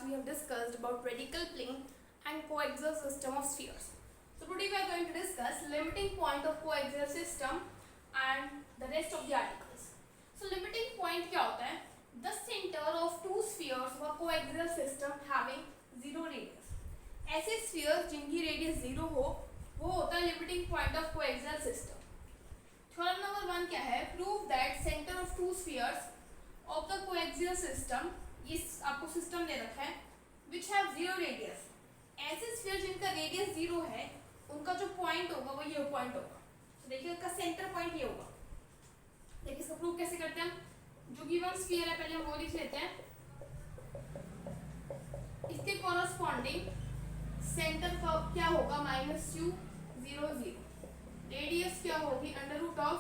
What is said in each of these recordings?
we have discussed about radical plane and coaxial system of spheres. So today we are going to discuss limiting point of coaxial system and the rest of the articles. So limiting point क्या होता है? The center of two spheres of a coaxial system having zero radius. ऐसे spheres जिनकी radius zero हो वो होता है limiting point of coaxial system. Theorem number 1 क्या है? Prove that center of two spheres of the coaxial system, इस आपको सिस्टम दे रखा है, which have zero radius. ऐसे स्फीयर जिनका रेडियस जीरो है उनका जो पॉइंट होगा वो ये पॉइंट होगा. तो देखिए उसका सेंटर पॉइंट ये होगा. देखिए इसका प्रूव कैसे करते हैं हम. जो गिवन स्फीयर है पहले हम वो लिख लेते हैं. इसके कॉरस्पॉन्डिंग सेंटर का क्या होगा -u 0 0. रेडियस क्या होगी √u²-.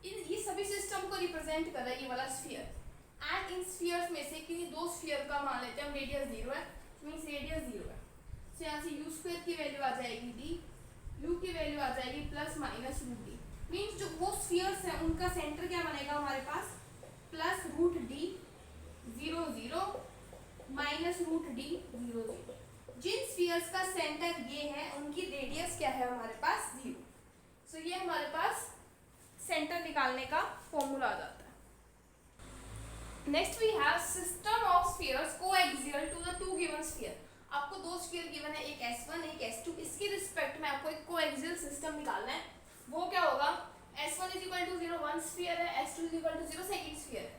ये सभी सिस्टम को रिप्रेजेंट कर रहा है ये वाला स्फीयर. एंड इन स्फीयर्स में से किन्हीं दो स्फीयर का मान लेते हैं हम रेडियस जीरो है, मींस रेडियस जीरो है. सो यहाँ से u² की वैल्यू आ जाएगी d, u की वैल्यू आ जाएगी +-√d. मींस जो वो स्फीयर्स हैं उनका सेंटर क्या बनेगा हमारे पास +√d 0 0 -√d 0 0. जिन स्फीयर्स का सेंटर ये है उनकी रेडियस क्या है हमारे पास 0. सो ये हमारे पास सेंटर निकालने का फॉर्मूला आ जाता है. Next we have system of spheres coaxial to the two given sphere. आपको दो स्फीयर गिवन है, एक S1 एक S2. इसके रिस्पेक्ट में आपको एक कोएक्सियल सिस्टम निकालना है. वो क्या होगा? S1 = 0 वन स्फीयर है, S2 = 0 सेकंड स्फीयर है.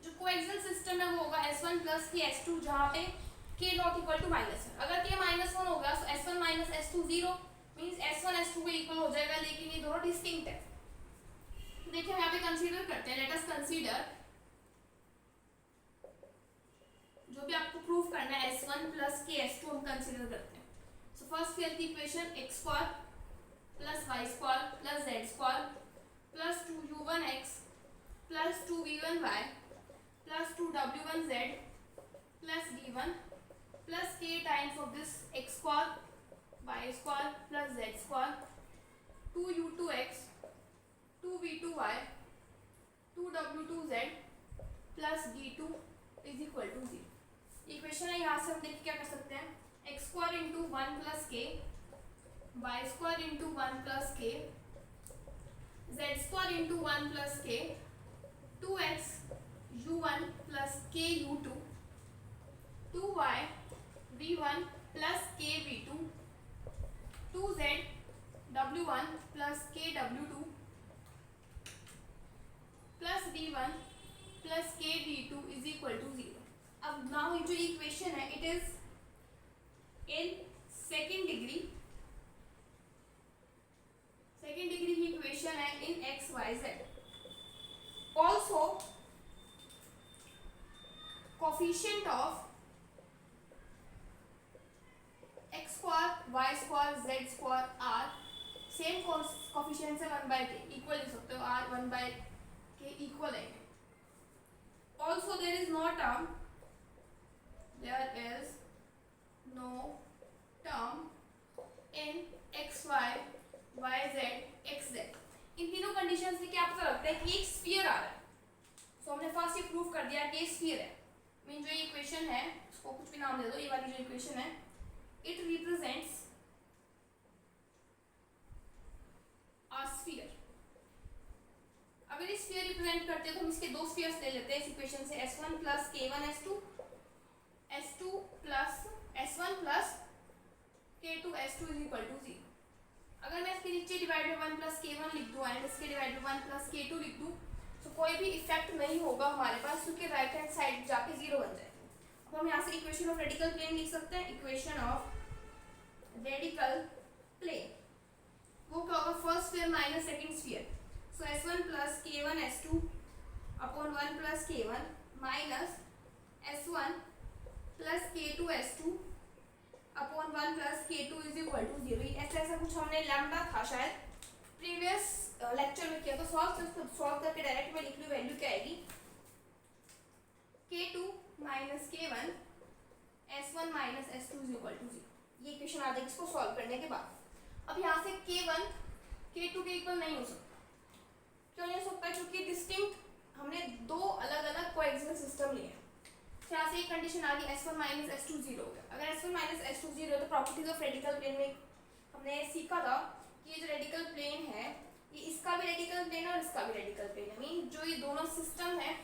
जो कोएक्सियल सिस्टम है वो होगा S1 + की S2 जहां पे k ≠ -1. अगर k -1 होगा तो S1 - S2 0 means S1 S2 के इक्वल हो जाएगा, लेकिन ये दोनों डिस्टिंक्ट है. देखिए हम यहाँ पे कंसीडर करते हैं. लेट अस कंसीडर जो भी आपको प्रूफ करना है S1 + k S2 हम कंसीडर करते हैं. सो फर्स्ट स्फीयर की equation x² + y² + z² + 2u1x + 2v1y + 2w1z + d1 + k times of this x² y² + z², 2u2x 2v2y 2w2z + d2 = 0. Equation है. यहाँ से हम देखिए क्या कर सकते हैं. x² × 1 + k y² × 1 + k z² × 1 + k 2x u1 + k u2 2y v1 + k v2 2z w1 + k w2 + d1 + k d2 = 0. अब नाउ जो इक्वेशन है it is in second degree. Second degree की इक्वेशन है in x y z. Also coefficient of x² y² z² are same coefficient से 1/k equal लिख सकते हो. r 1/k equal है. Also there is no term in xy yz xz. इन तीनों conditions से क्या पता लगता है कि एक स्फीयर आ रहा है. सो हमने फर्स्ट ये प्रूव कर दिया कि स्फीयर है. मीन जो ये इक्वेशन है उसको कुछ भी नाम दे दो. ये वाली जो इक्वेशन है इट रिप्रेजेंट्स अ स्फीयर. अगर ये स्फीयर रिप्रेजेंट करते हैं तो हम इसके दो स्फीयर्स ले लेते हैं इस इक्वेशन से. S1 + k1 S2 S2 + S1 + k2 S2 = 0. अगर मैं इसके नीचे डिवाइड में 1 + k1 लिख दूं एंड इसके डिवाइड में 1 + k2 लिख दूं तो कोई भी इफेक्ट नहीं होगा हमारे पास, क्योंकि राइट हैंड साइड जाके 0 बन जाएगा. अब हम यहाँ से इक्वेशन ऑफ रेडिकल प्लेन लिख सकते हैं. इक्वेशन ऑफ रेडिकल प्लेन वो क्या होगा? First sphere minus second sphere. So S1 + k1 S2 upon 1 + k1 minus S1 + k2 S2 upon 1 + k2 = 0. ऐसा कुछ हमने लैम्डा था शायद प्रीवियस लेक्चर में किया, तो सॉल्व करके डायरेक्ट में लिख लूँ. वैल्यू क्या आएगी? k2 - k1 S1 - S2 = 0. ये इक्वेशन आ जाएगी इसको सॉल्व करने के बाद. अब यहाँ से k1 k2 के इक्वल नहीं हो सकता. क्यों नहीं हो सकता? क्योंकि डिस्टिंक्ट हमने दो अलग अलग कोएक्सियल सिस्टम लिए हैं. यहाँ से एक कंडीशन आ गई S1 माइनस S2 जीरो हो गया। अगर S1 माइनस S2 जीरो है तो प्रॉपर्टीज ऑफ रेडिकल प्लेन में हमने सीखा था कि ये जो रेडिकल प्लेन है ये इसका भी रेडिकल प्लेन है और इसका भी रेडिकल प्लेन है। मीन जो ये दोनों सिस्टम है,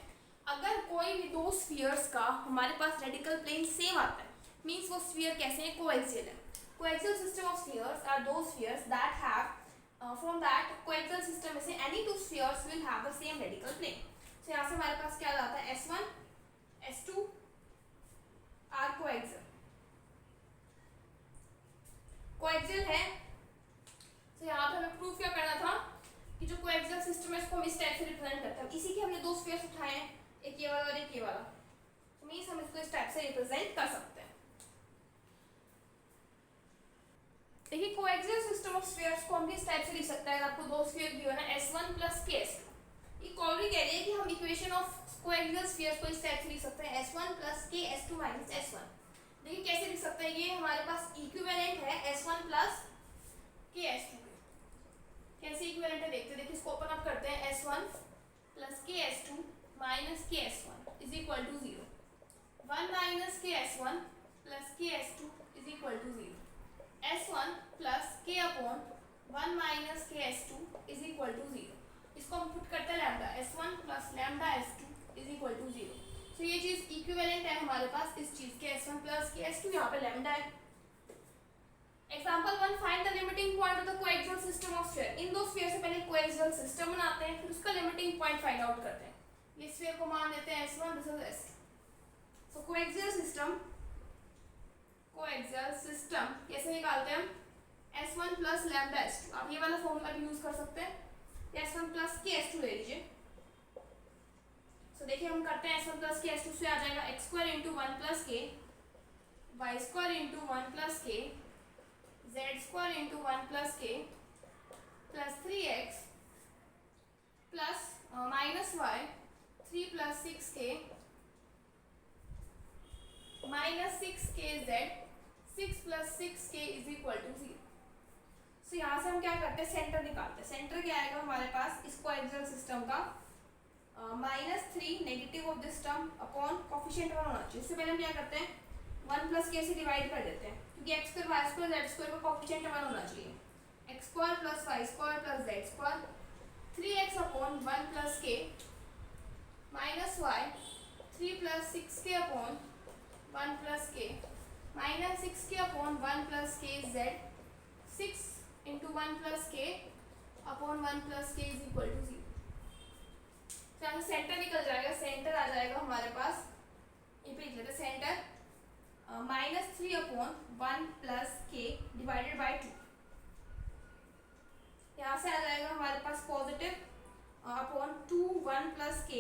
अगर कोई भी दो स्फीयर्स का हमारे पास रेडिकल प्लेन सेम आता है, मीन्स वो स्फीयर कैसे है, कोएक्सियल है। Coaxial system of spheres are दो spheres that have from that coaxial system में से any two spheres will have the same radical plane. तो यहाँ से हमारे पास क्या आता है, S1 S2 are coaxial. Coaxial है तो यहाँ पे हमें प्रूफ क्या करना था कि जो कोएक्सियल सिस्टम है इसको हम इस टाइप से रिप्रेजेंट करते हैं। इसी के हमने दो स्फीयर्स उठाए हैं, एक ये वाला और एक ये वाला, तो मींस हम इसको इस टाइप से रिप्रेजेंट कर सकते हैं। देखिए कोएक्सियल सिस्टम ऑफ स्फीयर्स को हम भी इस टाइप से लिख सकते हैं। आपको दो स्फीयर गिवन है S1 प्लस KS2। ये कॉलरी कह रही है कि हम इक्वेशन ऑफ कोएक्सियल स्फीयर्स को इस टाइप से लिख सकते हैं S1 plus KS2 minus S1। देखिए कैसे लिख सकते हैं, ये हमारे पास इक्विवेलेंट है S1 प्लस KS2। कैसे इक्विवेलेंट है देखते हैं। देखिए इसको ओपन अप करते हैं, S1 plus KS2 minus KS1 is equal to 0। 1 minus KS1 plus KS2 is equal to 0। S1 plus K upon 1 minus KS2 is equal to 0। इसको हम पुट करते हैं lambda S1 plus lambda S2 is equal to 0। तो ये चीज equivalent है हमारे पास इस चीज के S1 प्लस KS2, यहाँ पे लैम्डा है। Example 1, find the limiting point of the coaxial system of sphere. इन दो स्फीयर से पहले कोएक्सियल सिस्टम बनाते हैं, फिर उसका लिमिटिंग पॉइंट फाइंड आउट करते हैं। ये स्फीयर को मान लेते हैं S1, this is S2। So coaxial system कैसे निकालते हैं हम, S1 प्लस लैम्डा S2। आप ये वाला फॉर्मूला भी यूज कर सकते हैं, S1 प्लस KS2 ले लीजिए। सो देखिए हम करते हैं S1 प्लस KS2 से आ जाएगा x square into 1 plus K, y square into 1 plus K, z square into 1 plus K plus 3x plus minus y 3 plus 6K minus 6KZ 6 plus 6K is equal to 0। So यहाँ से हम क्या करते हैं, centre निकालते हैं। Centre क्या आएगा हमारे पास इस कोएक्सियल सिस्टम का, -3 negative of this term upon coefficient 1 होना चाहिए। इससे पहले हम क्या करते हैं, 1 प्लस K से डिवाइड कर देते हैं, क्योंकि x square y square z square का कोफिशिएंट 1 होना चाहिए। x square plus y square plus z square 3x upon 1 plus K minus y 3 plus 6K upon 1 plus K minus 6K upon 1 plus K z 6 into 1 plus K upon 1 plus K is equal to 0। यहाँ से centre निकल जाएगा, centre आ जाएगा हमारे पास, ये पे लिख लेते हैं center -3 upon 1 plus K divided by 2। यहाँ से आ जाएगा हमारे पास positive upon 2 1 plus K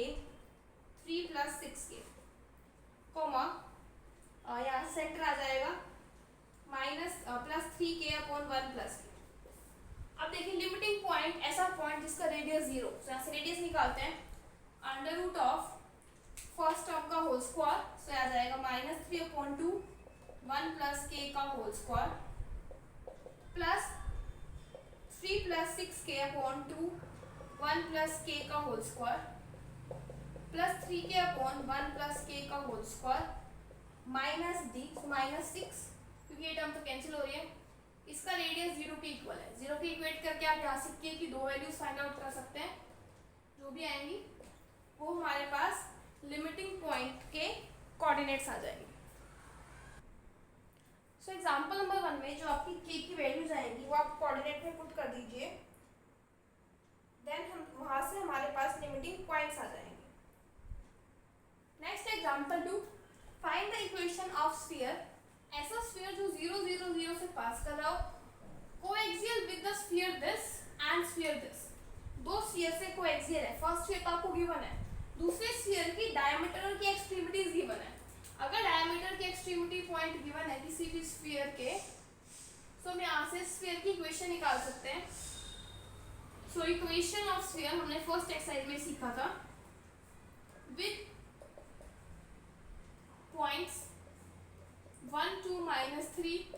3 plus 6K comma यहाँ से सेंटर आ जाएगा plus 3K upon 1 plus K। अब देखिए लिमिटिंग पॉइंट ऐसा पॉइंट जिसका रेडियस 0, तो यहाँ से रेडियस निकालते हैं, under root of first term का होल स्क्वायर, सो आ जाएगा -3 अपॉन 2 1 प्लस K का whole square plus 3 plus 6K upon 2 1 plus K का whole square plus 3K upon 1 plus K का होल स्क्वायर माइनस D, -6 क्योंकि ये टर्म तो कैंसिल हो रही है। इसका रेडियस 0 के इक्वल है। 0 के इक्वेट करके आप यहाँ से K की दो वैल्यूज फाइंड आउट कर सकते हैं, जो भी आएंगी वो हमारे पास लिमिटिंग पॉइंट के कोऑर्डिनेट्स आ जाएंगे। सो एग्जांपल नंबर 1 में जो आपकी K की वैल्यूज आएंगी वो आप कोऑर्डिनेट में पुट कर दीजिए, देन हम वहां से हमारे पास लिमिटिंग पॉइंट्स आ जाएंगे। Next example 2, find the equation of sphere. ऐसा स्फीयर जो 0 0 0 से पास कर रहा हो, coaxial with the sphere this and sphere this. दो स्फीयर से कोएक्सियल है, फर्स्ट स्फीयर तो आपको गिवन है, दूसरे स्फीयर की डायमीटर और की एक्सट्रीमिटीज गिवन है। अगर डायमीटर की एक्सट्रीमिटी पॉइंट गिवन है किसी भी स्फीयर के, तो हम यहाँ से स्फीयर की इक्वेशन निकाल सकते हैं। सो इक्वेशन ऑफ स्फीयर हमने फर्स्ट एक्सरसाइज में सीखा था, with points 1 2 -3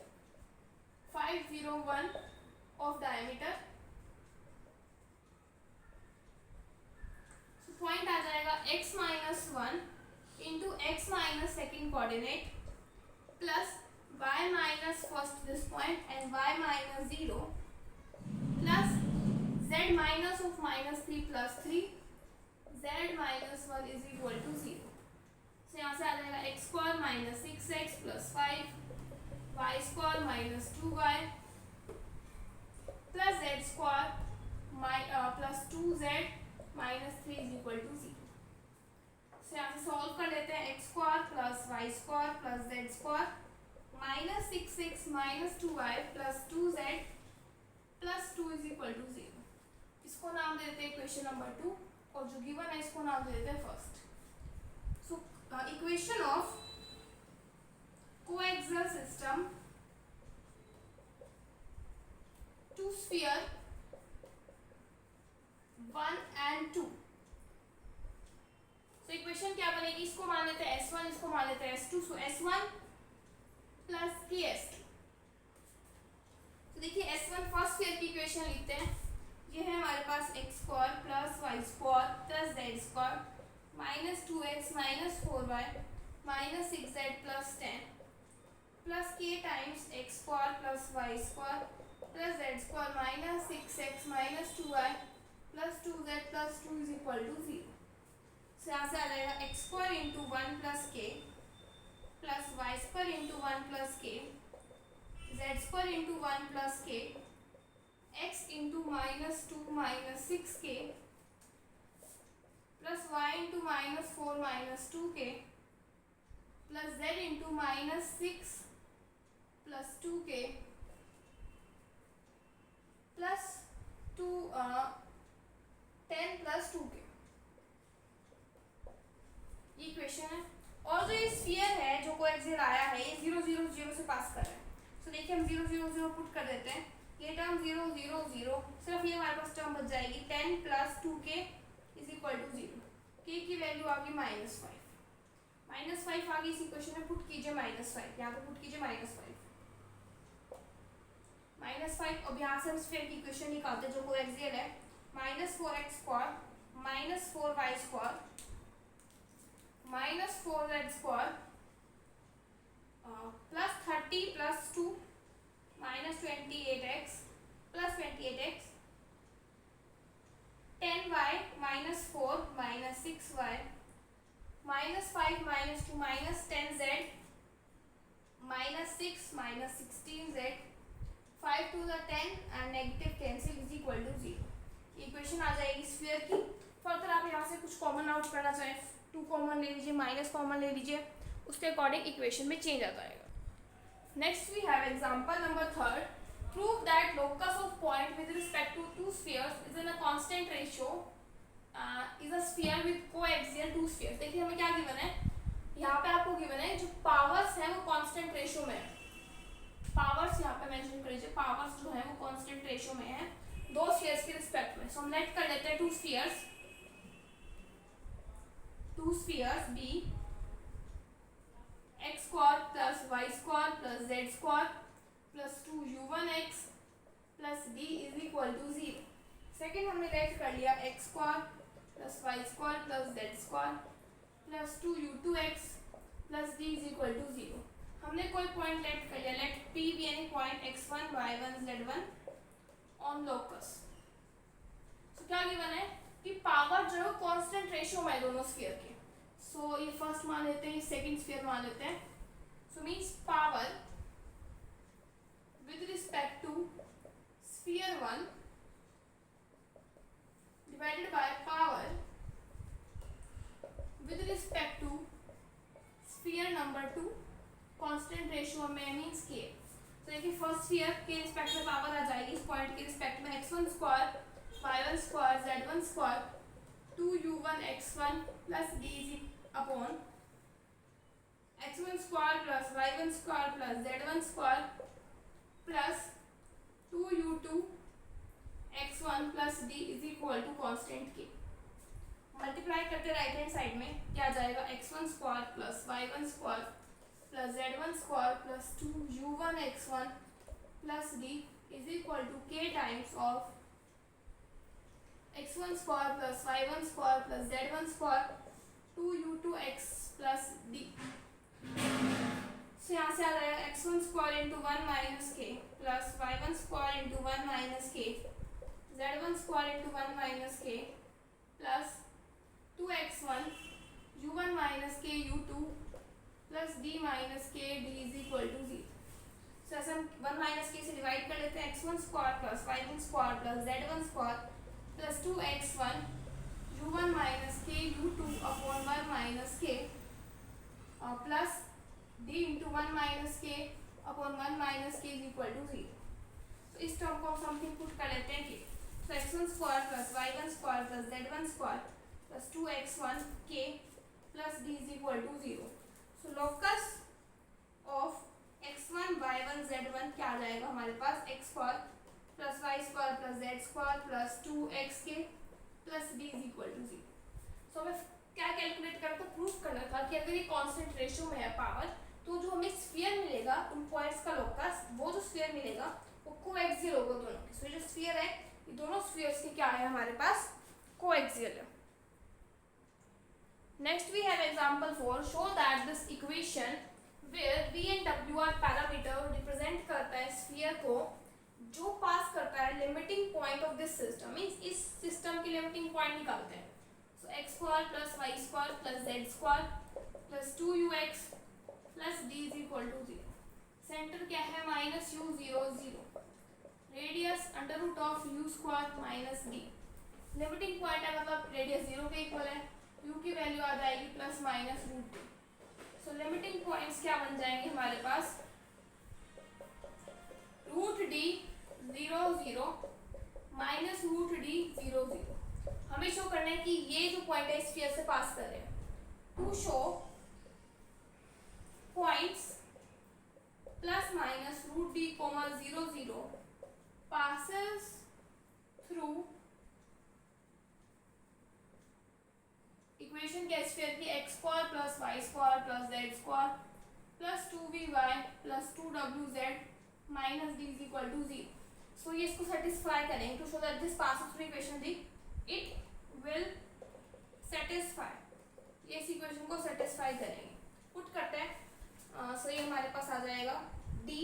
5 0 1 of diameter. Point आ जाएगा x -1 into x minus second coordinate plus y minus first this point and y minus 0 plus z minus of minus 3 plus 3 z minus 1 is equal to 0. So यहाँ से आ जाएगा x square minus 6x plus 5 y square minus 2y plus z square plus 2z minus 3 is equal to 0. So यहाँ से solve कर लेते हैं x square plus y square plus z square minus 6x minus 2y plus 2z plus 2 is equal to 0. इसको नाम दे देते हैं इक्वेशन नंबर 2 और जो गिवन है इसको नाम दे देते हैं first. So equation of coaxial system to sphere 1 and 2. तो इक्वेशन क्या बनेगी, इसको मान लेते हैं S1, इसको मान लेते हैं S2. सो S1 प्लस KS2. तो देखिए S1 फर्स्ट स्फीयर की इक्वेशन लिखते हैं. ये है हमारे पास x square plus y square plus z square minus 2x minus 4y minus 6z plus 10 plus k times x square plus y square plus z square minus 6x minus 2y plus 2z plus 2 is equal to 0. से यहाँ से आ जाएगा x square into 1 plus k plus y square into 1 plus k z square into 1 plus k x into minus 2 minus 6k plus y into minus 4 minus 2k plus z into minus 6 plus 2k plus 10 plus 2k. ये equation है. और जो ये sphere है जो coaxial आया है ये 0 0 0 से पास कर रहा है. तो देखिए हम 0 0 0 पुट कर देते हैं. ये टर्म 0 0 0 सिर्फ ये हमारे पास टर्म बच जाएगी 10 plus 2k is equal to 0. k की वैल्यू आ गई -5. -5 आ गई. इस इक्वेशन में पुट कीजिए -5. यहाँ पे पुट कीजिए -5. अब यहाँ से हम स्फीयर की इक्वेशन निकालते हैं जो कोएक्सियल है. -4x square minus 4y square minus 4z square plus 30 plus 2 minus 28x plus 28x 10y minus 4 minus 6y minus 5 minus 2 minus 10z minus 6 minus 16z 5 to the 10 and negative cancel is equal to 0. Equation आ जाएगी sphere की. Further आप यहाँ से कुछ common out करना चाहें 2 common ले लीजिए माइनस कॉमन ले लीजिए उसके अकॉर्डिंग इक्वेशन में चेंज आ जाएगा. Next we have example number 3rd. Prove that locus of point with respect to two spheres is in a constant ratio is a sphere with coaxial two spheres. देखिए हमें क्या given है, यहाँ पे आपको given है जो पावर्स है वो कांस्टेंट रेशियो में है. पावर्स यहाँ पे मेंशन कर लीजिए. पावर्स जो है वो कांस्टेंट रेशियो में है दो स्फीयर्स के रिस्पेक्ट में. सो हम लेट कर लेते हैं two spheres B x square plus y square plus z square plus 2u1x plus d is equal to 0. Second हमने लेट कर लिया x square plus y square plus z square plus 2u2x plus d is equal to 0. हमने कोई point let कर लिया. Let p be any point x1 y1 z1 on locus. तो क्या given है कि पावर जो है कांस्टेंट रेशियो में है दोनों स्फीयर के. सो ये फर्स्ट मान लेते हैं, सेकंड स्फीयर मान लेते हैं. So means power with respect to sphere 1 divided by power with respect to sphere number 2 constant ratio में मींस k. तो देखिए फर्स्ट स्फीयर के रिस्पेक्ट में पावर आ जाएगी इस पॉइंट के रिस्पेक्ट में x1 square y1 square z1 square 2u1x1 plus d upon x1 square plus y1 square plus z1 square plus 2u2 x1 plus d is equal to constant k. Multiply करते right hand side में क्या जाएगा x1 square plus y1 square plus z1 square plus 2u1 x1 plus d is equal to k times of x1 square plus y1 square plus z1 square 2u2x plus D. So यहाँ से आ जाएगा x1 square into 1 minus K plus y1 square into 1 minus K z1 square into 1 minus K plus 2x1 u1 minus K u2 plus d minus के d is equal to 0। सो ऐसे हम 1 minus के से divide कर लेते हैं, x1 square plus y1 square plus z1 square plus 2x1 u1 minus K u2 upon 1 minus K plus d into 1 minus के upon 1 minus के इज इक्वल टू 0। तो इस टर्म को हम समथिंग पुट कर लेते हैं कि तो x1 square plus y1 square plus z1 square plus 2x1 k plus d is equal to 0। So locus of x1 y1 z1 क्या आ जाएगा हमारे पास x square plus y square plus z square plus 2xk plus d is equal to 0। So हमें क्या calculate करना था, proof करना था कि अगर ये कांस्टेंट रेशियो में है पावर तो जो हमें स्फीयर मिलेगा उन पॉइंट्स का लोकस, वो जो स्फीयर मिलेगा वो कोएक्सियल होगा दोनों के। सो जो स्फीयर है ये दोनों स्फीयर्स के क्या है हमारे पास, कोएक्सियल है। Next we have example 4, show that this equation where v and w are parameter represent करता है स्फीयर को जो पास करता है limiting point of this system. Means इस सिस्टम की लिमिटिंग पॉइंट निकालते हैं। So x square plus y square plus z square plus 2ux plus d is equal to 0। Center क्या है minus u 0 0, radius under root of u square minus d। Limiting point है मतलब radius 0 के equal है, u की value आ जाएगी plus minus root 2। So limiting points क्या बन जाएंगे हमारे पास, root d 0 0 minus root d 0 0। हमें शो करना है कि ये जो पॉइंट है स्फीयर से पास कर रहे हैं। To show points plus minus root D comma 0 0 passes through equation के स्फीयर की x square plus y square plus z square plus 2vy plus 2wz minus d is equal to 0। So ये इसको satisfy करेंगे to show that this passes through equation the it will satisfy, ये इस equation को satisfy करेंगे। Put करते हैं। सो ये हमारे पास आ जाएगा d,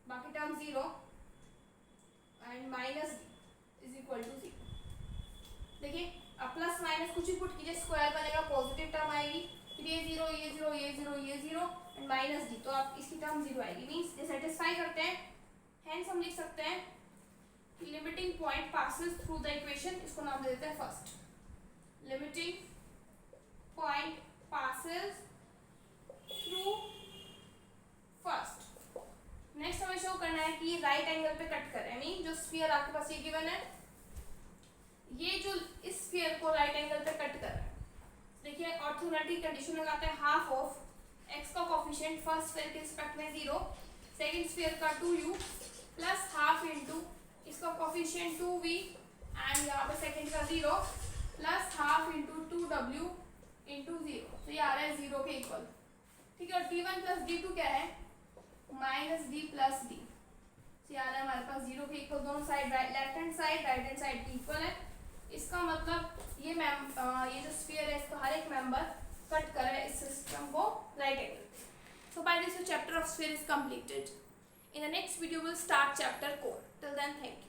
बाकी term 0 and minus d is equal to 0। देखिए अब प्लस माइनस कुछ भी पुट कीजिए, स्क्वायर बनेगा, पॉजिटिव टर्म आएगी, फिर ये 0 ये 0 ये 0 ये 0 एंड माइनस d, तो आप इसकी टर्म 0 आएगी। मींस ये सेटिस्फाई करते हैं। हेंस हम लिख सकते हैं कि limiting point passes through the equation, इसको नाम दे देते हैं first. Limiting point passes through first. Next हमें शो करना है कि राइट एंगल पे कट कर रहे हैं। मीन जो स्फीयर आपके पास ये गिवन है, ये जो इस स्फीयर को राइट एंगल पे कट कर रहा है। देखिए ऑर्थोगोनैलिटी कंडीशन लगाते हैं, हाफ ऑफ x का कोफिशिएंट फर्स्ट स्फीयर के रिस्पेक्ट में 0, सेकंड स्फीयर का 2u प्लस हाफ इनटू इसका कोफिशिएंट 2v एंड यहाँ पे सेकंड का 0 plus half into 2w into 0। तो ये आ रहा है 0 के इक्वल, ठीक है। और d1 प्लस d2 क्या है, माइनस d प्लस d। तो ये आ रहा है हमारे पास 0 के इक्वल। दोनों साइड लेफ्ट हैंड साइड की इक्वल है। इसका मतलब ये ये जो स्फीयर है इसका हर एक मेंबर कट कर रहा है इस सिस्टम को right angle. So by this, the chapter of sphere is completed. In the next video, we'll start chapter core. Till then, thank you.